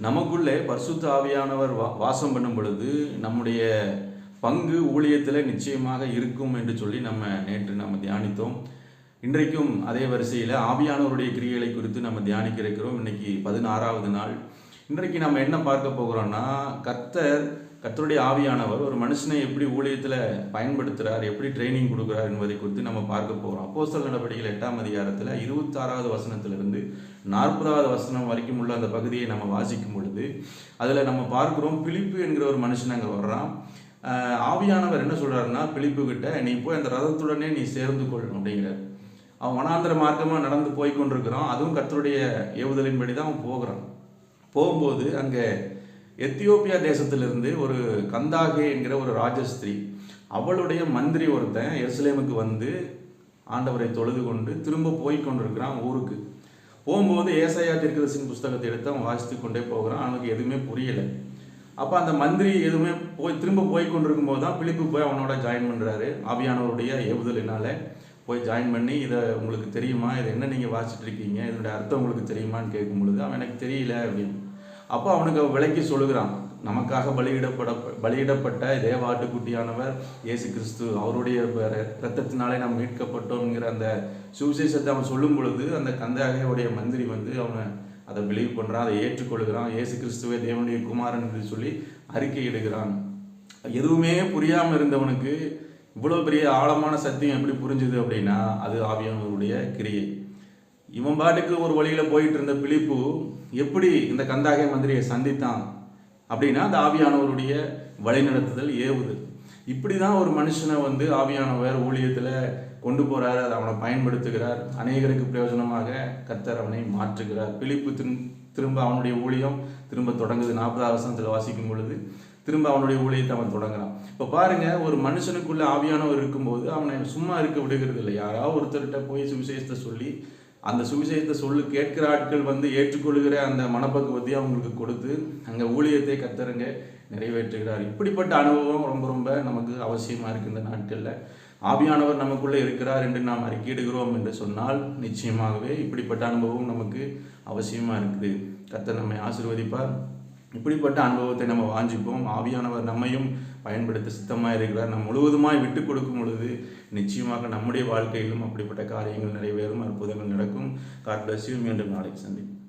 நமக்குள்ளே பரிசுத்த ஆவியானவர் வாசம் பண்ணும் பொழுது நம்முடைய பங்கு ஊழியத்தில் நிச்சயமாக இருக்கும் என்று சொல்லி நேற்று நம்ம தியானித்தோம். இன்றைக்கும் அதே வரிசையில் ஆவியானவருடைய கிரியைகளை குறித்து நம்ம தியானிக்க இருக்கிறோம். இன்னைக்கு 16வது நாள். இன்றைக்கு நம்ம என்ன பார்க்க போகிறோம்னா, கர்த்தருடைய ஆவியானவர் ஒரு மனுஷனை எப்படி ஊழியத்தில் பயன்படுத்துகிறார், எப்படி ட்ரைனிங் கொடுக்குறார் என்பதை குறித்து நம்ம பார்க்க போகிறோம். அப்போஸ்தலர் நடவடிக்கைகள் 8ஆம் அதிகாரத்தில் 26வது வசனத்திலிருந்து 40வது வசனம் வரைக்கும் உள்ள அந்த பகுதியை நம்ம வாசிக்கும் பொழுது அதில் நம்ம பார்க்குறோம், பிலிப்பு என்கிற ஒரு மனுஷன் அங்கே வர்றான். ஆவியானவர் என்ன சொல்கிறாருன்னா, பிலிப்பு கிட்ட நீ போய் அந்த ரதத்துடனே நீ சேர்ந்து கொள் அப்படிங்கிறார். அவன் வனாந்திர மார்க்கமாக நடந்து போய் கொண்டிருக்கிறான். அதுவும் கர்த்தருடைய ஏவுதலின்படி தான் அவன் போகிறான். போகும்போது அங்கே எத்தியோப்பியா தேசத்திலிருந்து ஒரு கந்தாகே என்கிற ஒரு ராஜஸ்திரீ, அவளுடைய மந்திரி ஒருத்தன் எருசலேமுக்கு வந்து ஆண்டவரை தொழுது கொண்டு திரும்ப போய் கொண்டிருக்கிறான் ஊருக்கு. போகும்போது ஏசாயா தீர்க்கதரிசியின் புஸ்தகத்தை எடுத்து அவன் வாசித்து கொண்டே போகிறான். அவனுக்கு எதுவுமே புரியலை. அப்போ அந்த மந்திரி எதுவுமே திரும்ப போய் கொண்டிருக்கும் போது தான் பிலிப்பு போய் அவனோட ஜாயின் பண்ணுறாரு. ஆவியானவருடைய ஏவுதலினால போய் ஜாயின் பண்ணி, இதை உங்களுக்கு தெரியுமா, இதை என்ன நீங்கள் வாசிச்சுட்டு இருக்கீங்க, இதனுடைய அர்த்தம் உங்களுக்கு தெரியுமான்னு கேட்கும் பொழுது அவன் எனக்கு தெரியல அப்படின்னு. அப்போ அவனுக்கு விளக்கி சொல்லுகிறான், நமக்காக பலியிடப்பட்ட தேவாட்டுக்குட்டியானவர் இயேசு கிறிஸ்து, அவருடைய இரத்தத்தினாலே நாம் மீட்கப்பட்டோம்ங்கிற அந்த சுவிசேஷத்தை அவன் சொல்லும் பொழுது அந்த கந்தாகையுடைய மந்திரி வந்து அவனை அதை பிலீவ் பண்ணுறான், அதை ஏற்றுக்கொள்கிறான். இயேசு கிறிஸ்துவே தேவனுடைய குமாரன் என்று சொல்லி அறிக்கையிடுகிறான். எதுவுமே புரியாமல் இருந்தவனுக்கு இவ்வளோ பெரிய ஆழமான சத்தியம் எப்படி புரிஞ்சுது அப்படின்னா, அது ஆவியானவருடைய கிரியை. இவன் பாட்டுக்கு ஒரு வழியில் போயிட்டு இருந்த பிலிப்பு எப்படி இந்த கந்தாகை மந்திரியை சந்தித்தான் அப்படின்னா, அந்த ஆவியானவருடைய வழிநடத்துதல், ஏவுதல். இப்படி தான் ஒரு மனுஷனை வந்து ஆவியானவர் ஊழியத்தில் கொண்டு போகிறார், அதை அவனை பயன்படுத்துகிறார். அநேகருக்கு பிரயோஜனமாக கர்த்தர் அவனை மாற்றுகிறார். பிலிப்பு திரும்ப அவனுடைய ஊழியம் திரும்ப தொடங்குது. 40வது வசனத்தில் வாசிக்கும் பொழுது திரும்ப அவனுடைய ஊழியத்தை அவன் தொடங்குறான். இப்போ பாருங்க, ஒரு மனுஷனுக்குள்ள ஆவியானவர் இருக்கும்போது அவனை சும்மா இருக்க விடுகிறது இல்லை. யாராவது ஒருத்தர்கிட்ட போய் சுவிசேஷத்தை சொல்லி அந்த சுவிசேஷத்தை கேட்கிற ஆட்கள் வந்து ஏற்றுக்கொள்கிற அந்த மனப்பக்குவத்தை அவங்களுக்கு கொடுத்து அங்கே ஊழியத்தை கர்த்தருங்க நிறைவேற்றுகிறார். இப்படிப்பட்ட அனுபவம் ரொம்ப ரொம்ப நமக்கு அவசியமாக இருக்குது இந்த நாட்களில். ஆவியானவர் நமக்குள்ளே இருக்கிறார் என்று நாம் அறிக்கையிடுகிறோம் என்று சொன்னால் நிச்சயமாகவே இப்படிப்பட்ட அனுபவம் நமக்கு அவசியமாக இருக்குது. கர்த்தர் நம்மை ஆசீர்வதிப்பார். இப்படிப்பட்ட அனுபவத்தை நம்ம வாஞ்சிப்போம். ஆவியானவர் நம்மையும் பயன்படுத்த சித்தமாக இருக்கிறார். நம்ம முழுவதுமாய் விட்டு கொடுக்கும் பொழுது நிச்சயமாக நம்முடைய வாழ்க்கையிலும் அப்படிப்பட்ட காரியங்கள் நிறைவேறும், அற்புதங்கள் நடக்கும். God bless you. மீண்டும் நாளைக்கு சந்திப்போம்.